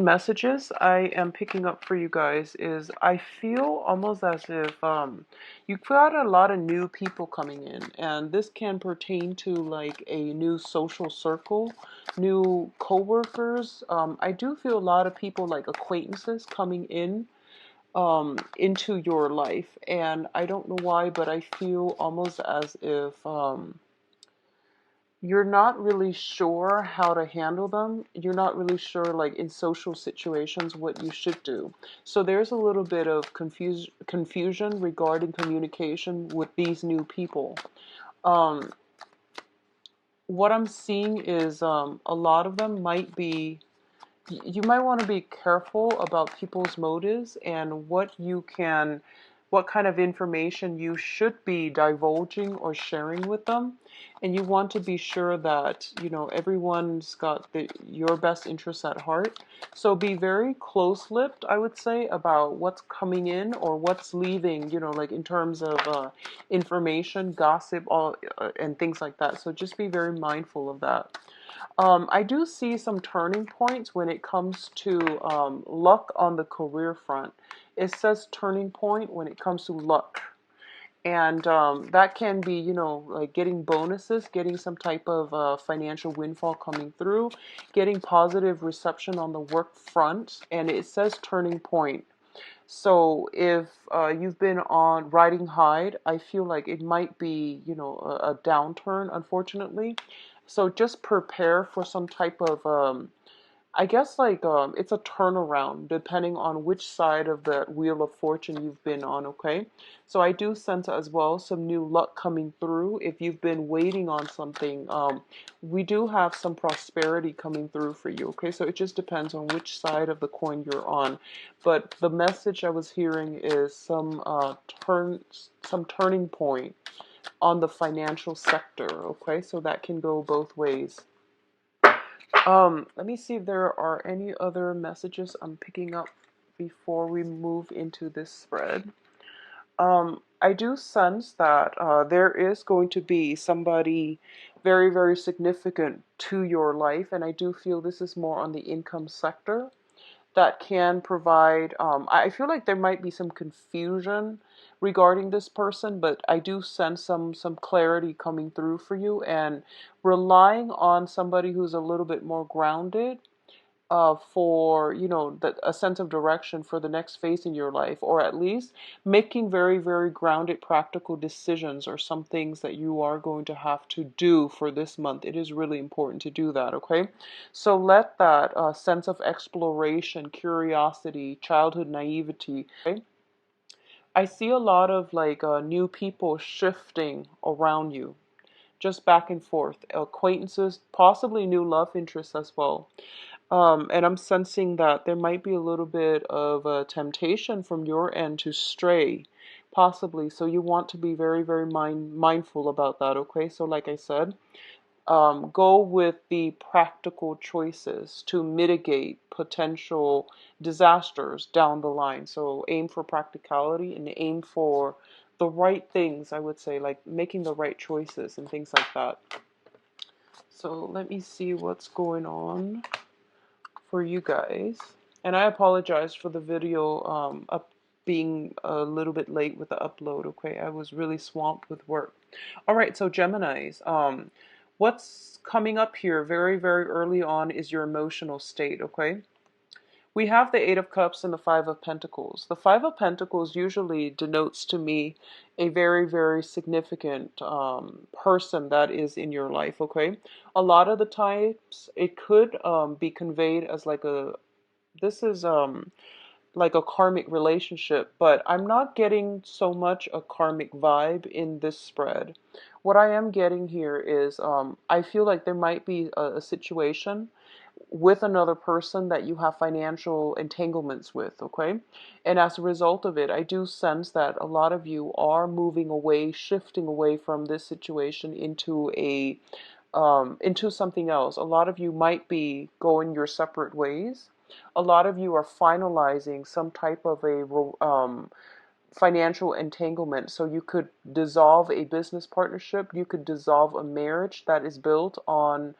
Messages I am picking up for you guys is I feel almost as if you've got a lot of new people coming in, and this can pertain to like a new social circle, new coworkers. I do feel a lot of people like acquaintances coming in into your life, and I don't know why, but I feel almost as if you're not really sure how to handle them. You're not really sure, like in social situations, what you should do. So there's a little bit of confusion regarding communication with these new people. Um, what I'm seeing is a lot of them might be, you might want to be careful about people's motives and what kind of information you should be divulging or sharing with them. And you want to be sure that, everyone's got your best interests at heart. So be very close-lipped, I would say, about what's coming in or what's leaving, like in terms of information, gossip, and things like that. So just be very mindful of that. I do see some turning points when it comes to luck on the career front. It says turning point when it comes to luck. And that can be, like getting bonuses, getting some type of financial windfall coming through, getting positive reception on the work front. And it says turning point. So if you've been on riding high, I feel like it might be, a downturn, unfortunately. So just prepare for some type of, I guess like it's a turnaround depending on which side of the wheel of fortune you've been on, okay? So I do sense as well some new luck coming through. If you've been waiting on something, we do have some prosperity coming through for you, okay? So it just depends on which side of the coin you're on. But the message I was hearing is some turning point on the financial sector, okay? So that can go both ways. Let me see if there are any other messages I'm picking up before we move into this spread. I do sense that there is going to be somebody very, very significant to your life, and I do feel this is more on the income sector that can provide. I feel like there might be some confusion regarding this person, but I do sense some clarity coming through for you, and relying on somebody who's a little bit more grounded for a sense of direction for the next phase in your life, or at least making very, very grounded practical decisions or some things that you are going to have to do for this month. It is really important to do that, okay? So let that sense of exploration, curiosity, childhood naivety, okay? I see a lot of like new people shifting around you, just back and forth, acquaintances, possibly new love interests as well. And I'm sensing that there might be a little bit of a temptation from your end to stray, possibly. So you want to be very, very mindful about that, okay? So like I said, go with the practical choices to mitigate potential disasters down the line. So aim for practicality and aim for the right things, I would say, like making the right choices and things like that. So let me see what's going on for you guys. And I apologize for the video up being a little bit late with the upload, okay? I was really swamped with work. All right, so Geminis, what's coming up here very, very early on is your emotional state, okay? We have the Eight of Cups and the Five of Pentacles. The Five of Pentacles usually denotes to me a very, very significant person that is in your life, okay? A lot of the times it could be conveyed as this is like a karmic relationship, but I'm not getting so much a karmic vibe in this spread. What I am getting here is I feel like there might be a situation with another person that you have financial entanglements with, okay? And as a result of it, I do sense that a lot of you are moving away, shifting away from this situation into something else. A lot of you might be going your separate ways. A lot of you are finalizing some type of a financial entanglement. So you could dissolve a business partnership. You could dissolve a marriage that is built on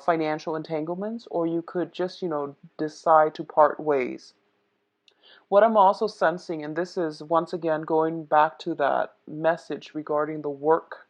financial entanglements, or you could just, decide to part ways. What I'm also sensing, and this is once again going back to that message regarding the work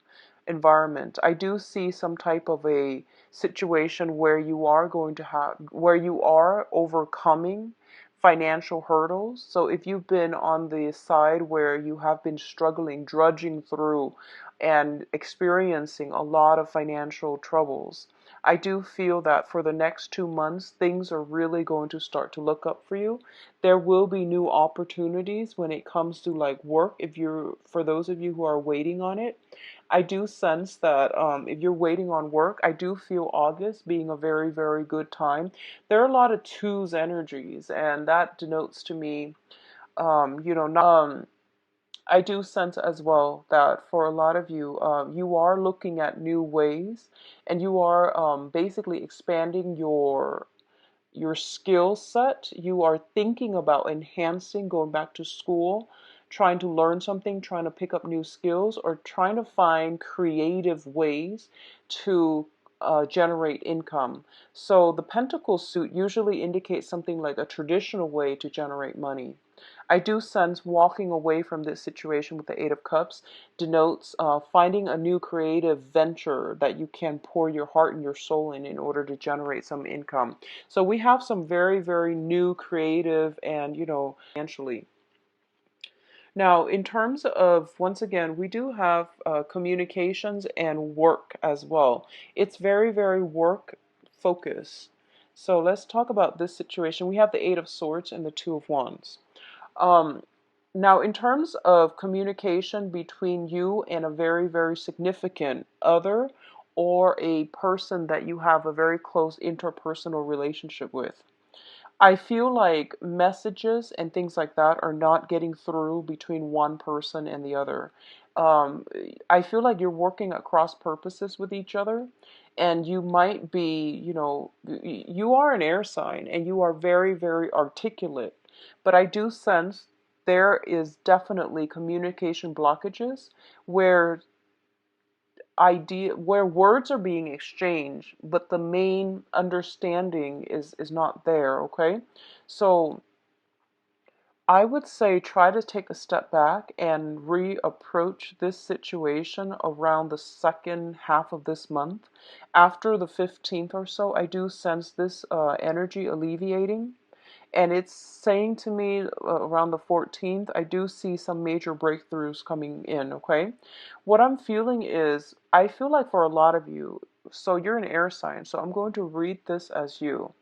environment, I do see some type of a situation where you are going to where you are overcoming financial hurdles. So if you've been on the side where you have been struggling, drudging through, and experiencing a lot of financial troubles, I do feel that for the next 2 months, things are really going to start to look up for you. There will be new opportunities when it comes to like work. If you're, for those of you who are waiting on it, I do sense that if you're waiting on work, I do feel August being a very, very good time. There are a lot of twos energies, and that denotes to me, I do sense as well that for a lot of you, you are looking at new ways, and you are basically expanding your skill set. You are thinking about enhancing, going back to school, trying to learn something, trying to pick up new skills, or trying to find creative ways to generate income. So the pentacle suit usually indicates something like a traditional way to generate money. I do sense walking away from this situation with the Eight of Cups denotes finding a new creative venture that you can pour your heart and your soul in order to generate some income. So we have some very, very new creative and, financially. Now, in terms of, once again, we do have communications and work as well. It's very, very work focused. So let's talk about this situation. We have the Eight of Swords and the Two of Wands. Um, Now, in terms of communication between you and a very, very significant other, or a person that you have a very close interpersonal relationship with, I feel like messages and things like that are not getting through between one person and the other. Um, I feel like you're working at cross purposes with each other, and you might be, you are an air sign and you are very, very articulate. But I do sense there is definitely communication blockages where where words are being exchanged, but the main understanding is not there. Okay, so I would say try to take a step back and reapproach this situation around the second half of this month. After the 15th or so, I do sense this energy alleviating. And it's saying to me around the 14th, I do see some major breakthroughs coming in, okay? What I'm feeling is, I feel like for a lot of you, so you're an air sign, so I'm going to read this as you.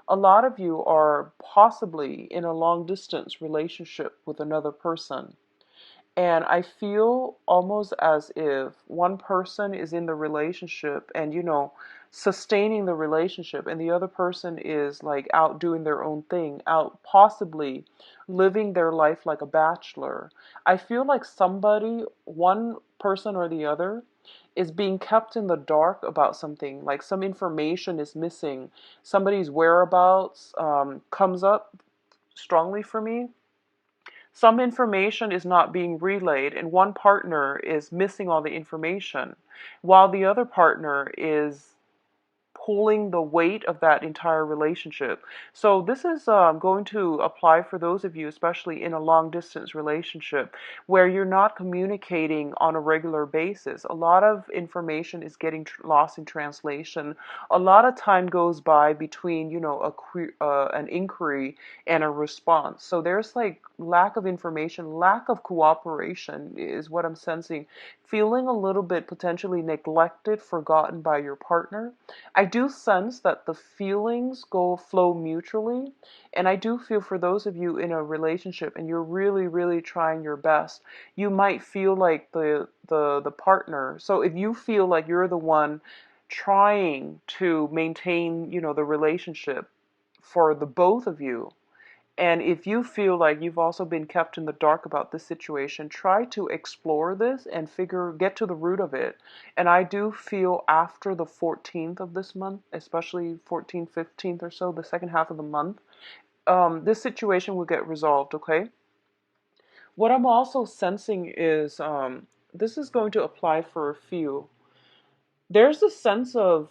A lot of you are possibly in a long distance relationship with another person. And I feel almost as if one person is in the relationship and, sustaining the relationship, and the other person is like out doing their own thing, out possibly living their life like a bachelor. I feel like somebody, one person or the other, is being kept in the dark about something, like some information is missing. Somebody's whereabouts comes up strongly for me. Some information is not being relayed, and one partner is missing all the information, while the other partner is pulling the weight of that entire relationship. So this is going to apply for those of you, especially in a long distance relationship, where you're not communicating on a regular basis. A lot of information is getting lost in translation. A lot of time goes by between, an inquiry and a response. So there's like lack of information, lack of cooperation is what I'm sensing. Feeling a little bit potentially neglected, forgotten by your partner. I do sense that the feelings flow mutually, and I do feel for those of you in a relationship and you're really, really trying your best, you might feel like the partner. So if you feel like you're the one trying to maintain, the relationship for the both of you, and if you feel like you've also been kept in the dark about this situation, try to explore this and get to the root of it. And I do feel after the 14th of this month, especially 14th, 15th or so, the second half of the month, this situation will get resolved, okay? What I'm also sensing is this is going to apply for a few. There's a sense of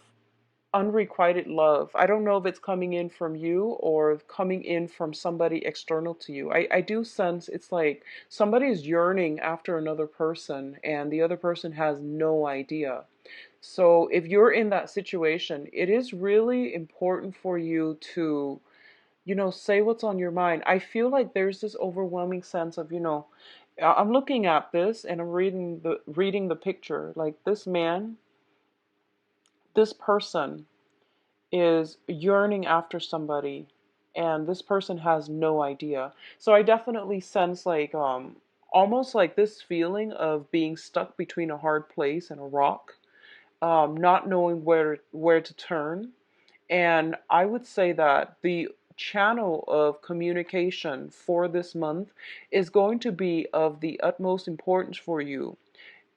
unrequited love. I don't know if it's coming in from you or coming in from somebody external to you. I do sense it's like somebody is yearning after another person and the other person has no idea. So if you're in that situation, it is really important for you to, say what's on your mind. I feel like there's this overwhelming sense of, I'm looking at this and I'm reading the picture. Like this man, this person is yearning after somebody and this person has no idea. So I definitely sense like almost like this feeling of being stuck between a hard place and a rock, not knowing where to turn. And I would say that the channel of communication for this month is going to be of the utmost importance for you.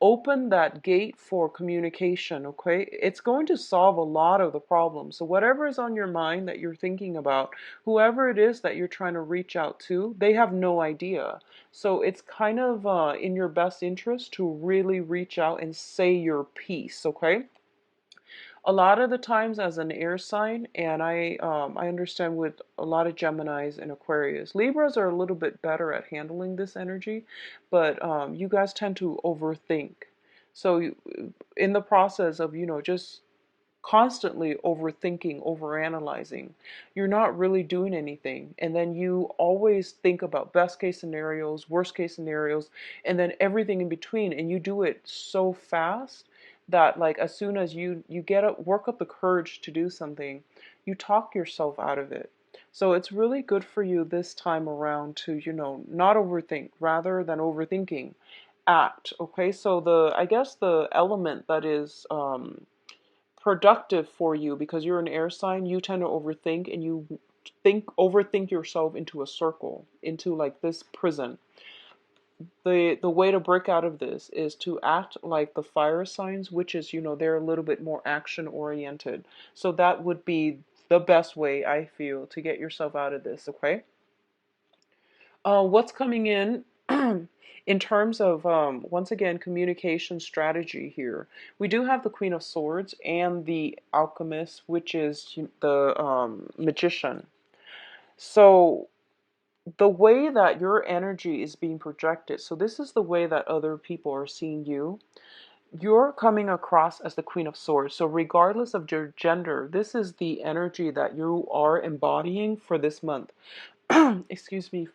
Open that gate for communication, okay? It's going to solve a lot of the problems. So whatever is on your mind that you're thinking about, whoever it is that you're trying to reach out to, they have no idea. So it's kind of in your best interest to really reach out and say your piece, okay? A lot of the times as an air sign, and I understand with a lot of Geminis and Aquarius, Libras are a little bit better at handling this energy, but you guys tend to overthink. So in the process of just constantly overthinking, overanalyzing, you're not really doing anything. And then you always think about best case scenarios, worst case scenarios, and then everything in between. And you do it so fast that like as soon as you get up, work up the courage to do something, you talk yourself out of it. So it's really good for you this time around to, not overthink rather than overthinking. Act. Okay, so I guess the element that is productive for you because you're an air sign, you tend to overthink and you overthink yourself into a circle, into like this prison. The way to break out of this is to act like the fire signs, which is, they're a little bit more action oriented. So that would be the best way I feel to get yourself out of this, okay? What's coming in in terms of, once again, communication strategy here? We do have the Queen of Swords and the Alchemist, which is the magician. So the way that your energy is being projected, so this is the way that other people are seeing you. You're coming across as the Queen of Swords. So regardless of your gender, this is the energy that you are embodying for this month. Excuse me.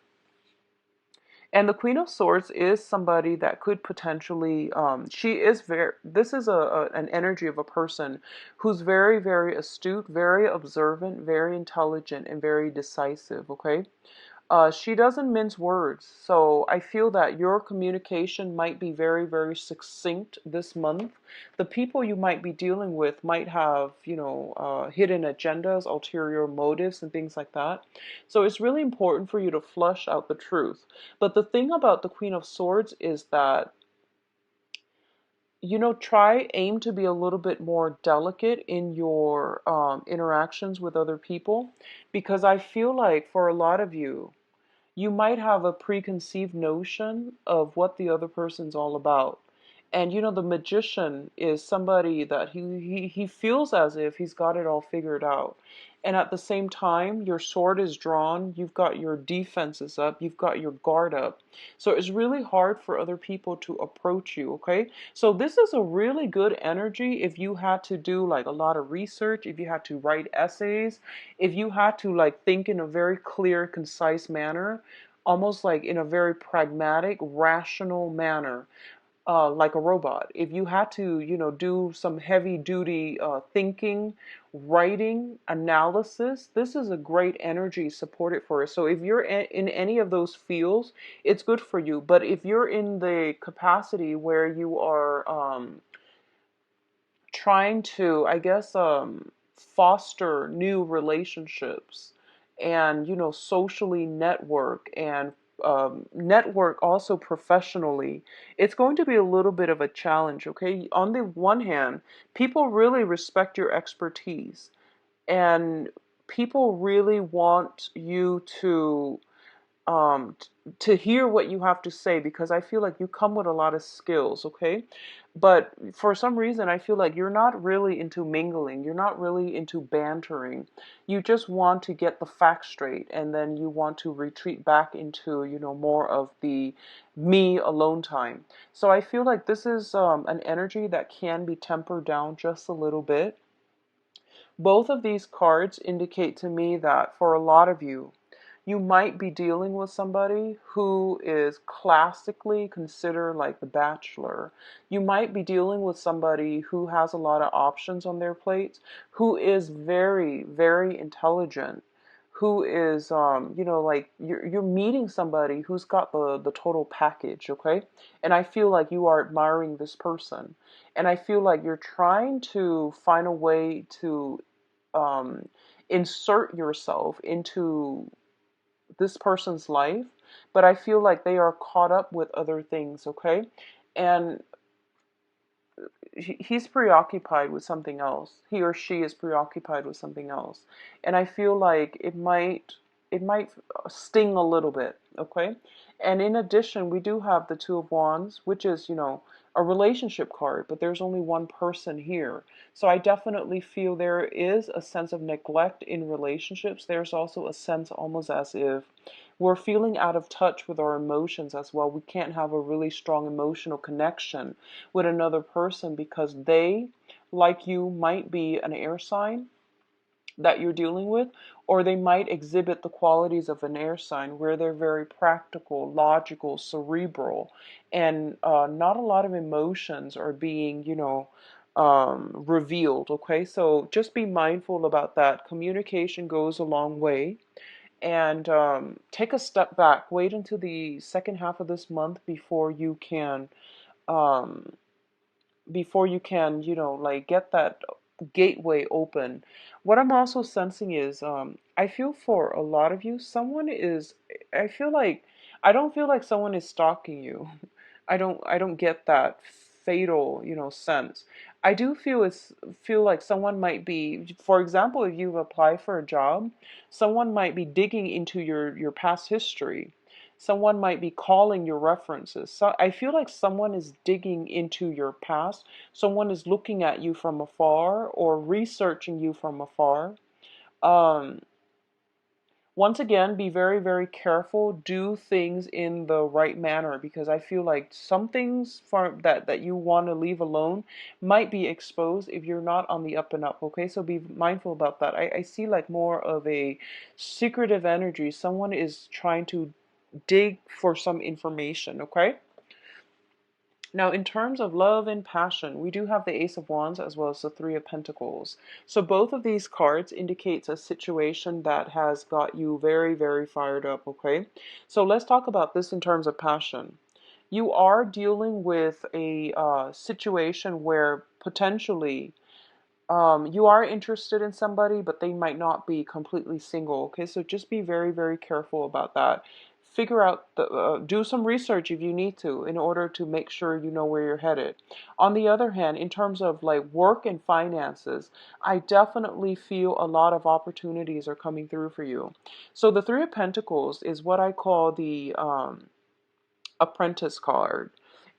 And the Queen of Swords is somebody that could potentially, she is very, this is an energy of a person who's very, very astute, very observant, very intelligent, and very decisive, okay? She doesn't mince words, so I feel that your communication might be very, very succinct this month. The people you might be dealing with might have, hidden agendas, ulterior motives, and things like that. So it's really important for you to flush out the truth. But the thing about the Queen of Swords is that aim to be a little bit more delicate in your interactions with other people, because I feel like for a lot of you, you might have a preconceived notion of what the other person's all about. And the magician is somebody that he feels as if he's got it all figured out. And at the same time, your sword is drawn, you've got your defenses up, you've got your guard up. So it's really hard for other people to approach you, okay? So this is a really good energy if you had to do like a lot of research, if you had to write essays, if you had to like think in a very clear, concise manner, almost like in a very pragmatic, rational manner, like a robot. If you had to, do some heavy duty thinking, writing, analysis, this is a great energy supported for us. So if you're in any of those fields, it's good for you. But if you're in the capacity where you are trying to, I guess, foster new relationships and, socially network and network also professionally, it's going to be a little bit of a challenge, okay? On the one hand, people really respect your expertise and people really want you to to hear what you have to say, because I feel like you come with a lot of skills, okay? But for some reason, I feel like you're not really into mingling. You're not really into bantering. You just want to get the facts straight, and then you want to retreat back into, more of the me alone time. So I feel like this is an energy that can be tempered down just a little bit. Both of these cards indicate to me that for a lot of you, you might be dealing with somebody who is classically considered like the bachelor. You might be dealing with somebody who has a lot of options on their plates, who is very, very intelligent, who is, like you're meeting somebody who's got the total package, okay? And I feel like you are admiring this person. And I feel like you're trying to find a way to um, insert yourself into this person's life, but I feel like they are caught up with other things, okay? And he's preoccupied with something else. He or she is preoccupied with something else. And I feel like it might sting a little bit, okay? And in addition, we do have the Two of Wands, which is, a relationship card, but there's only one person here. So I definitely feel there is a sense of neglect in relationships. There's also a sense almost as if we're feeling out of touch with our emotions as well. We can't have a really strong emotional connection with another person because they, like you, might be an air sign that you're dealing with, or they might exhibit the qualities of an air sign where they're very practical, logical, cerebral, and not a lot of emotions are being, revealed. Okay, so just be mindful about that. Communication goes a long way. And take a step back. Wait until the second half of this month um, before you can, like get that gateway open. What I'm also sensing is, I feel for a lot of you, I feel like, I don't feel like someone is stalking you. I don't get that fatal, sense. I do feel like someone might be, for example, if you've applied for a job, someone might be digging into your past history. Someone might be calling your references. So I feel like someone is digging into your past. Someone is looking at you from afar or researching you from afar. Um, Once again, be very, very careful. Do things in the right manner, because I feel like some things that you want to leave alone might be exposed if you're not on the up and up. Okay, so be mindful about that. I see like more of a secretive energy. Someone is trying to dig for some information. Okay. Now, in terms of love and passion, we do have the Ace of Wands as well as the Three of Pentacles. So both of these cards indicates a situation that has got you very, very fired up, okay? So let's talk about this in terms of passion. You are dealing with a situation where potentially you are interested in somebody, but they might not be completely single. Okay, so just be very, very careful about that. Figure out do some research if you need to in order to make sure you know where you're headed. On the other hand, in terms of like work and finances, I definitely feel a lot of opportunities are coming through for you. So the Three of Pentacles is what I call the apprentice card.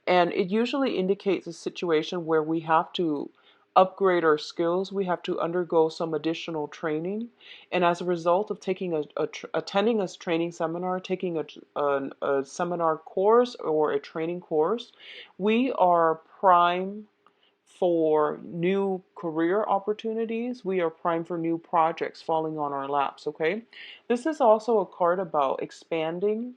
And it usually indicates a situation where we have to upgrade our skills, we have to undergo some additional training. And as a result of attending a training seminar, taking a seminar course or a training course, we are prime for new career opportunities. We are primed for new projects falling on our laps, okay? This is also a card about expanding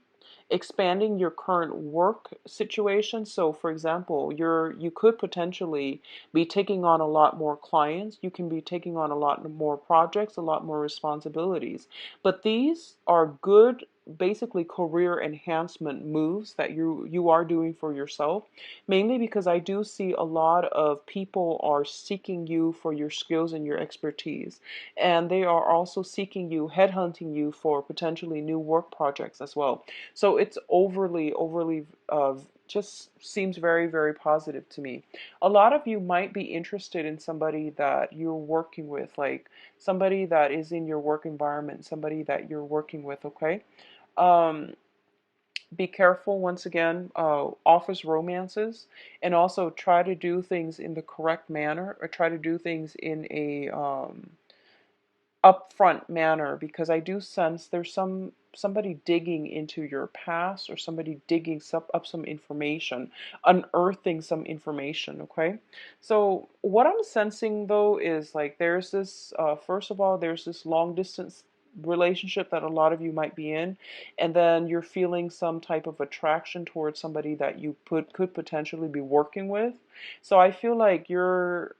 your current work situation. So for example, you could potentially be taking on a lot more clients, you can be taking on a lot more projects, a lot more responsibilities. But these are good basically career enhancement moves that you are doing for yourself, mainly because I do see a lot of people are seeking you for your skills and your expertise, and they are also seeking you, headhunting you for potentially new work projects as well. So it's overly just seems very, very positive to me. A lot of you might be interested in somebody that you're working with, like somebody that is in your work environment, somebody that you're working with, okay? Um, be careful once again, office romances, and also try to do things in the correct manner, or try to do things in a upfront manner, because I do sense there's somebody digging into your past, or somebody digging up some information, unearthing some information, okay? So what I'm sensing though is like there's this first of all, there's this long distance relationship that a lot of you might be in, and then you're feeling some type of attraction towards somebody that you could potentially be working with. So I feel like you're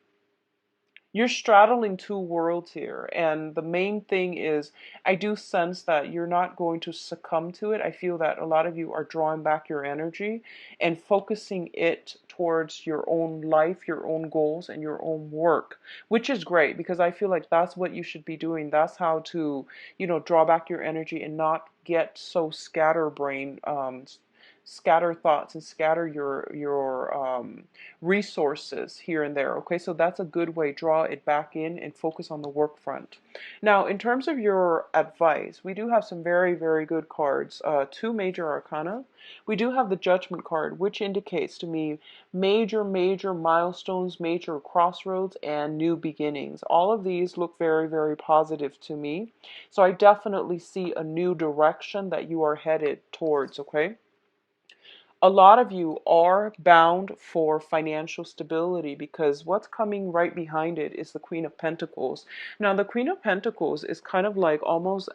straddling two worlds here, and the main thing is I do sense that you're not going to succumb to it. I feel that a lot of you are drawing back your energy and focusing it towards your own life, your own goals, and your own work, which is great, because I feel like that's what you should be doing. That's how to, draw back your energy and not get so scatterbrained, scatter thoughts, and scatter your resources here and there. Okay, so that's a good way. Draw it back in and focus on the work front. Now, in terms of your advice, we do have some very, very good cards. Two major arcana. We do have the Judgment card, which indicates to me major, major milestones, major crossroads, and new beginnings. All of these look very, very positive to me. So I definitely see a new direction that you are headed towards, okay? A lot of you are bound for financial stability, because what's coming right behind it is the Queen of Pentacles. Now, the Queen of Pentacles is kind of like almost,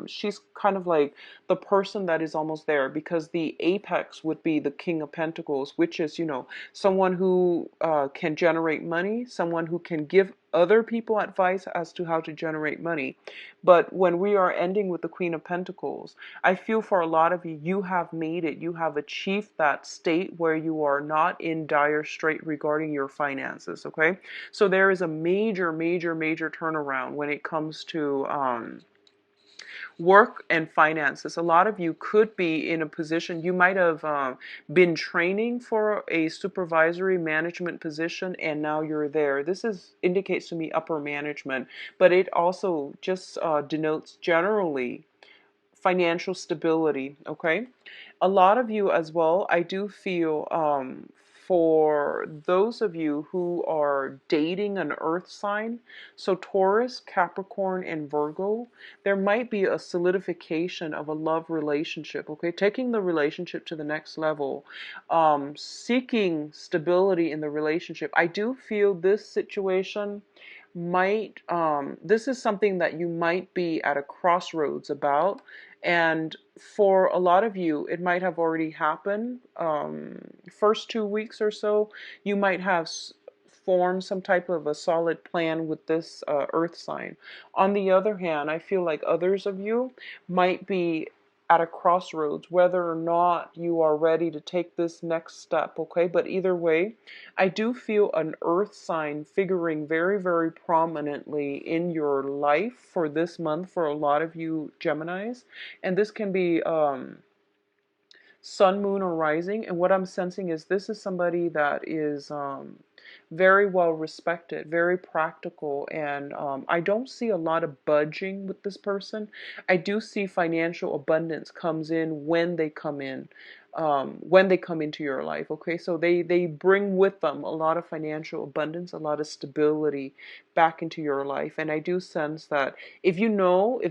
she's kind of like the person that is almost there, because the apex would be the King of Pentacles, which is, someone who can generate money, someone who can give other people advice as to how to generate money. But when we are ending with the Queen of Pentacles, I feel for a lot of you, you have made it. You have achieved that state where you are not in dire strait regarding your finances, okay? So there is a major, major, major turnaround when it comes to work and finances. A lot of you could be in a position, you might have been training for a supervisory management position, and now you're there. This indicates to me upper management, but it also just denotes generally financial stability, okay? A lot of you as well, I do feel, for those of you who are dating an earth sign, so Taurus, Capricorn, and Virgo, there might be a solidification of a love relationship, okay? Taking the relationship to the next level, seeking stability in the relationship. I do feel this situation might, this is something that you might be at a crossroads about. And for a lot of you, it might have already happened. First 2 weeks or so, you might have formed some type of a solid plan with this earth sign. On the other hand, I feel like others of you might be at a crossroads, whether or not you are ready to take this next step, okay? But either way, I do feel an earth sign figuring very, very prominently in your life for this month for a lot of you Geminis. And this can be sun, moon, or rising. And what I'm sensing is this is somebody that is very well respected, very practical, and I don't see a lot of budging with this person. I do see financial abundance comes in when they come in. When they come into your life, okay? So they bring with them a lot of financial abundance, a lot of stability back into your life. And I do sense that if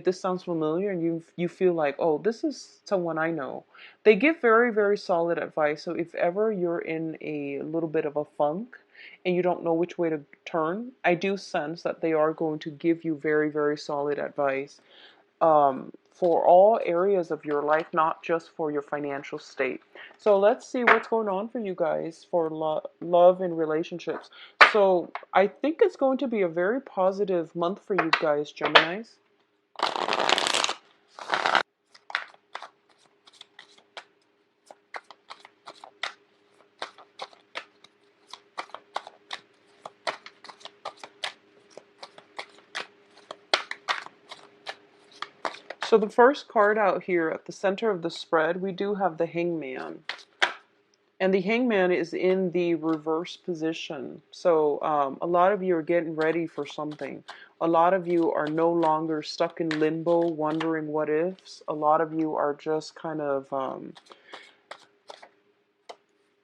this sounds familiar and you feel like, oh, this is someone I know, they give very, very solid advice. So if ever you're in a little bit of a funk and you don't know which way to turn, I do sense that they are going to give you very, very solid advice for all areas of your life, not just for your financial state. So let's see what's going on for you guys for love and relationships. So I think it's going to be a very positive month for you guys, Geminis. So the first card out here at the center of the spread, we do have the Hangman. And the hangman is in the reverse position. So a lot of you are getting ready for something. A lot of you are no longer stuck in limbo, wondering what ifs. A lot of you are just kind of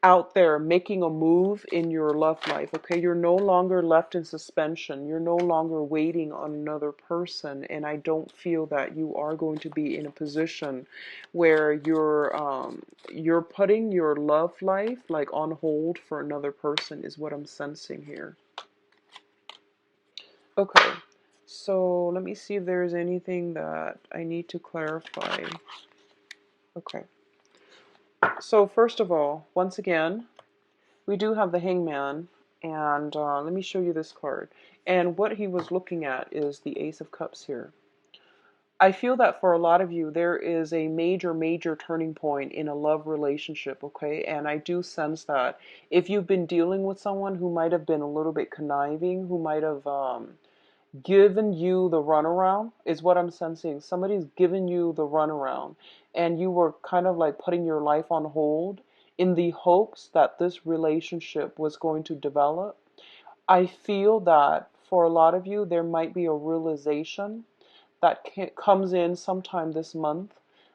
out there making a move in your love life. Okay, you're no longer left in suspension. You're no longer waiting on another person, and I don't feel that you are going to be in a position where you're putting your love life like on hold for another person, is what I'm sensing here. Okay, so let me see if there's anything that I need to clarify. Okay, so first of all, once again, we do have the hangman, and let me show you this card. And what he was looking at is the Ace of Cups here. I feel that for a lot of you, there is a major, major turning point in a love relationship, okay? And I do sense that if you've been dealing with someone who might have been a little bit conniving, who might have given you the runaround, is what I'm sensing. Somebody's given you the runaround, and you were kind of like putting your life on hold in the hopes that this relationship was going to develop. I feel that for a lot of you, there might be a realization that comes in sometime this month,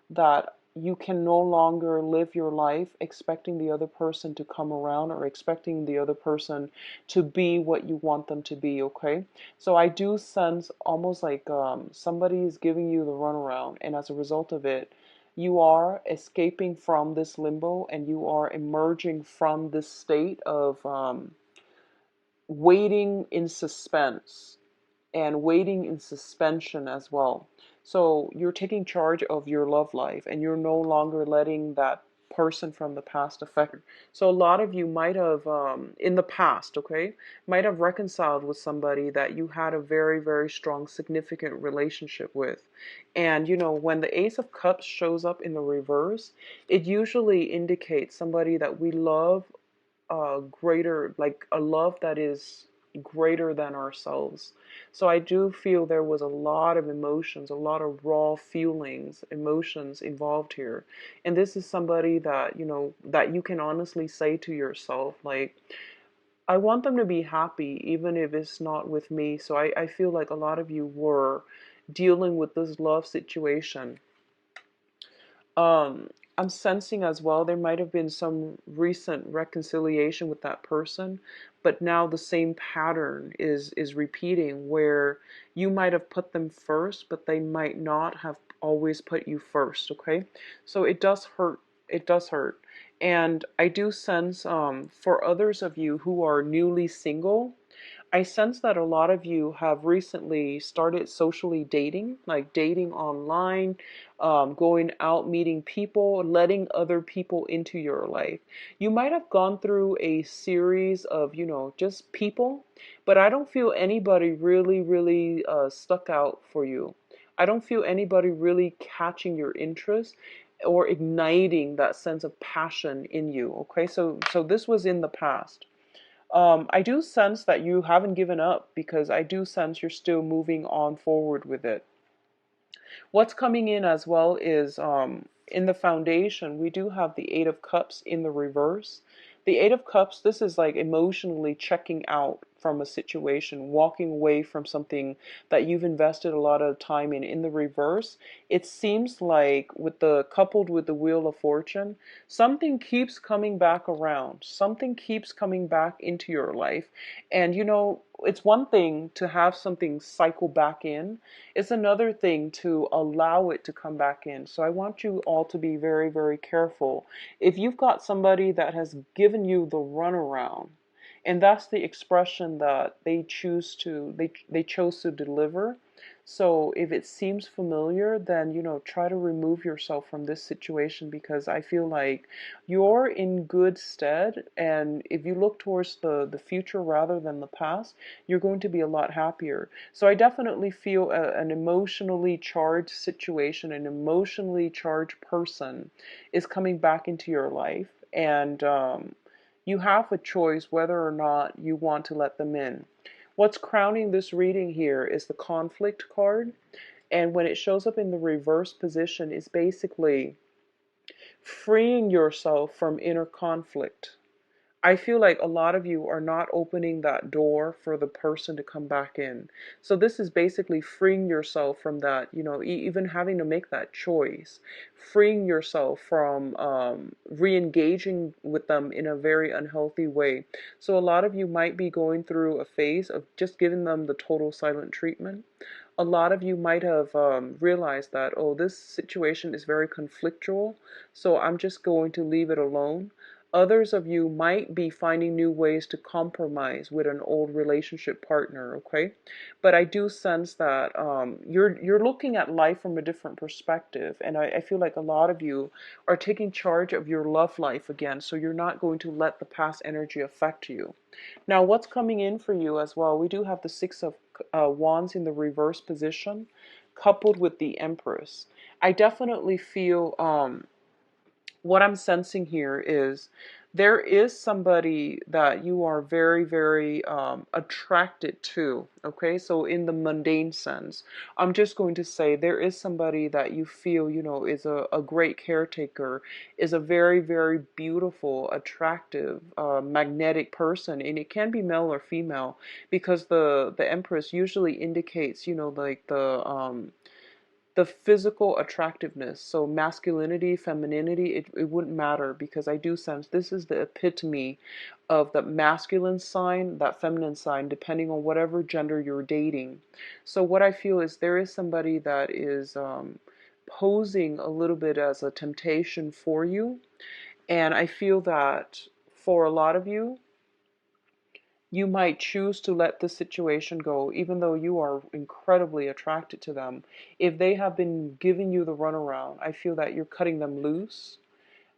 that you can no longer live your life expecting the other person to come around or expecting the other person to be what you want them to be, okay? So I do sense almost like somebody is giving you the runaround, and as a result of it, you are escaping from this limbo and you are emerging from this state of waiting in suspense and waiting in suspension as well. So you're taking charge of your love life and you're no longer letting that person from the past affect. So a lot of you might have, in the past, okay, might have reconciled with somebody that you had a very, very strong, significant relationship with. And, you know, when the Ace of Cups shows up in the reverse, it usually indicates somebody that we love greater, like a love that is greater than ourselves. So I do feel there was a lot of emotions, a lot of raw feelings, emotions involved here. And this is somebody that, you know, that you can honestly say to yourself, like, I want them to be happy, even if it's not with me. So I feel like a lot of you were dealing with this love situation. um, I'm sensing as well there might have been some recent reconciliation with that person, but now the same pattern is repeating where you might have put them first, but they might not have always put you first, okay? So it does hurt. It does hurt. And I do sense for others of you who are newly single, I sense that a lot of you have recently started socially dating, like dating online, going out, meeting people, letting other people into your life. You might have gone through a series of, you know, just people, but I don't feel anybody really, really stuck out for you. I don't feel anybody really catching your interest or igniting that sense of passion in you. Okay, so this was in the past. I do sense that you haven't given up, because I do sense you're still moving on forward with it. What's coming in as well is in the foundation, we do have the Eight of Cups in the reverse. The Eight of Cups, this is like emotionally checking out from a situation, walking away from something that you've invested a lot of time in. In the reverse, it seems like with the coupled with the Wheel of Fortune, something keeps coming back around. Something keeps coming back into your life. And you know, it's one thing to have something cycle back in. It's another thing to allow it to come back in. So I want you all to be very, very careful. If you've got somebody that has given you the runaround, and that's the expression that they chose to deliver. So if it seems familiar, then you know, try to remove yourself from this situation, because I feel like you're in good stead, and if you look towards the future rather than the past, you're going to be a lot happier. So I definitely feel an emotionally charged situation, an emotionally charged person is coming back into your life, and you have a choice whether or not you want to let them in. What's crowning this reading here is the conflict card. And when it shows up in the reverse position, is basically freeing yourself from inner conflict. I feel like a lot of you are not opening that door for the person to come back in. So this is basically freeing yourself from that, even having to make that choice, freeing yourself from re-engaging with them in a very unhealthy way. So a lot of you might be going through a phase of just giving them the total silent treatment. A lot of you might have realized that, oh, this situation is very conflictual, so I'm just going to leave it alone. Others of you might be finding new ways to compromise with an old relationship partner, okay? But I do sense that you're looking at life from a different perspective, and I feel like a lot of you are taking charge of your love life again, so you're not going to let the past energy affect you. Now, what's coming in for you as well? We do have the Six of Wands in the reverse position, coupled with the Empress. I definitely feel what I'm sensing here is there is somebody that you are very, very attracted to. Okay, so in the mundane sense, I'm just going to say there is somebody that you feel, is a great caretaker, is a very, very beautiful, attractive, magnetic person, and it can be male or female because the Empress usually indicates, like the physical attractiveness. So masculinity, femininity, it wouldn't matter because I do sense this is the epitome of the masculine sign, that feminine sign, depending on whatever gender you're dating. So what I feel is there is somebody that is posing a little bit as a temptation for you. And I feel that for a lot of you, you might choose to let the situation go, even though you are incredibly attracted to them. If they have been giving you the runaround, I feel that you're cutting them loose.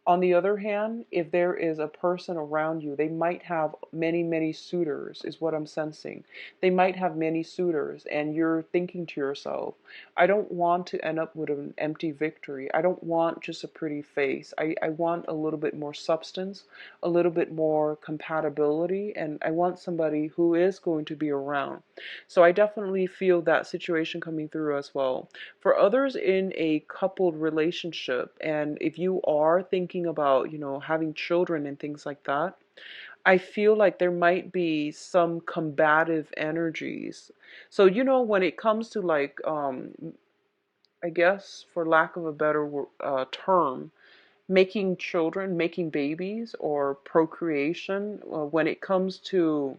On the other hand, if there is a person around you, they might have many, many suitors, is what I'm sensing. They might have many suitors, and you're thinking to yourself, I don't want to end up with an empty victory. I don't want just a pretty face. I want a little bit more substance, a little bit more compatibility, and I want somebody who is going to be around. So I definitely feel that situation coming through as well. For others in a coupled relationship, and if you are thinking about, having children and things like that, I feel like there might be some combative energies. So, when it comes to like, I guess for lack of a better term, making children, making babies, or procreation, when it comes to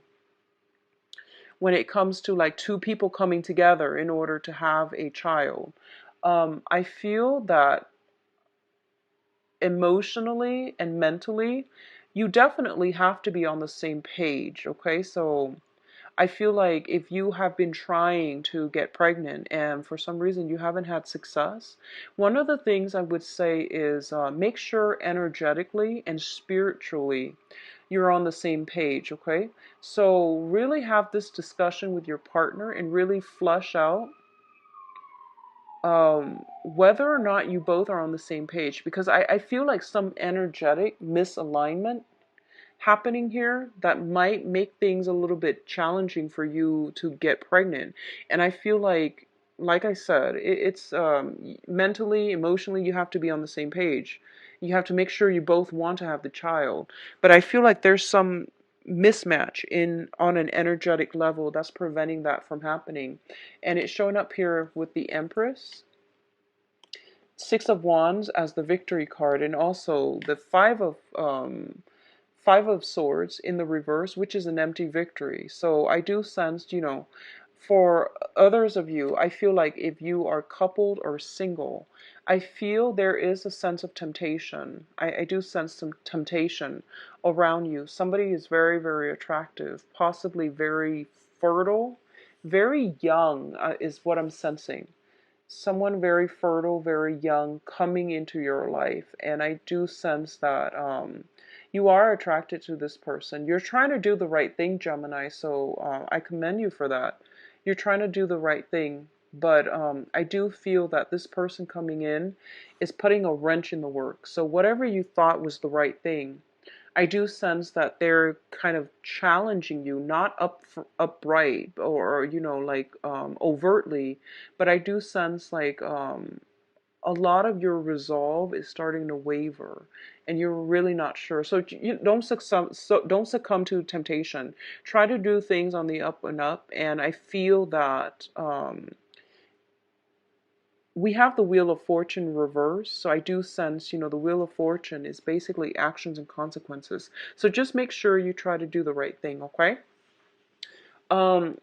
like two people coming together in order to have a child, I feel that emotionally and mentally, you definitely have to be on the same page, okay? So I feel like if you have been trying to get pregnant and for some reason you haven't had success, one of the things I would say is make sure energetically and spiritually you're on the same page, okay? So really have this discussion with your partner and really flush out whether or not you both are on the same page, because I feel like some energetic misalignment happening here that might make things a little bit challenging for you to get pregnant. And I feel like I said, it's mentally, emotionally, you have to be on the same page. You have to make sure you both want to have the child. But I feel like there's some mismatch in on an energetic level that's preventing that from happening. And it's showing up here with the Empress, Six of Wands as the victory card, and also the Five of Swords in the reverse, which is an empty victory. So I do sense, for others of you, I feel like if you are coupled or single, I feel there is a sense of temptation. I do sense some temptation around you. Somebody is very, very attractive, possibly very fertile, very young, is what I'm sensing. Someone very fertile, very young coming into your life. And I do sense that you are attracted to this person. You're trying to do the right thing, Gemini, so I commend you for that. You're trying to do the right thing, but I do feel that this person coming in is putting a wrench in the works. So whatever you thought was the right thing, I do sense that they're kind of challenging you, not upright or like overtly, but I do sense like a lot of your resolve is starting to waver and you're really not sure. So you don't succumb to temptation. Try to do things on the up and up. And I feel that we have the Wheel of Fortune reversed. So I do sense, the Wheel of Fortune is basically actions and consequences. So just make sure you try to do the right thing, okay?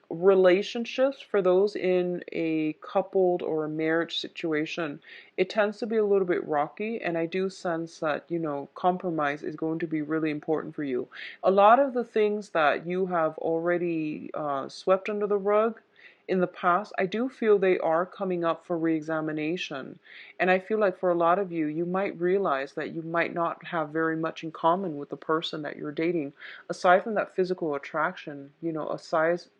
Relationships, for those in a coupled or a marriage situation, it tends to be a little bit rocky, and I do sense that, compromise is going to be really important for you. A lot of the things that you have already swept under the rug in the past, I do feel they are coming up for reexamination. And I feel like for a lot of you, you might realize that you might not have very much in common with the person that you're dating aside from that physical attraction,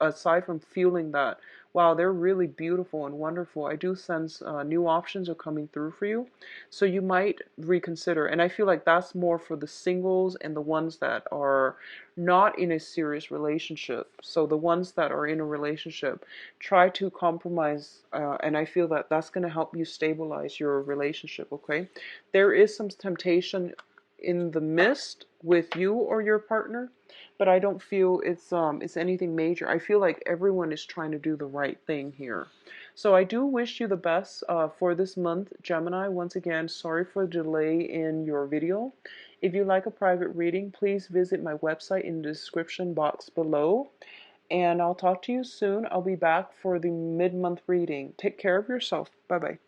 aside from feeling that, wow, they're really beautiful and wonderful, I do sense new options are coming through for you. So you might reconsider. And I feel like that's more for the singles and the ones that are not in a serious relationship. So the ones that are in a relationship, try to compromise. And I feel that that's going to help you stabilize your relationship, okay? There is some temptation in the midst with you or your partner, but I don't feel it's anything major. I feel like everyone is trying to do the right thing here. So I do wish you the best for this month, Gemini. Once again, sorry for the delay in your video. If you like a private reading, please visit my website in the description box below. And I'll talk to you soon. I'll be back for the mid-month reading. Take care of yourself. Bye-bye.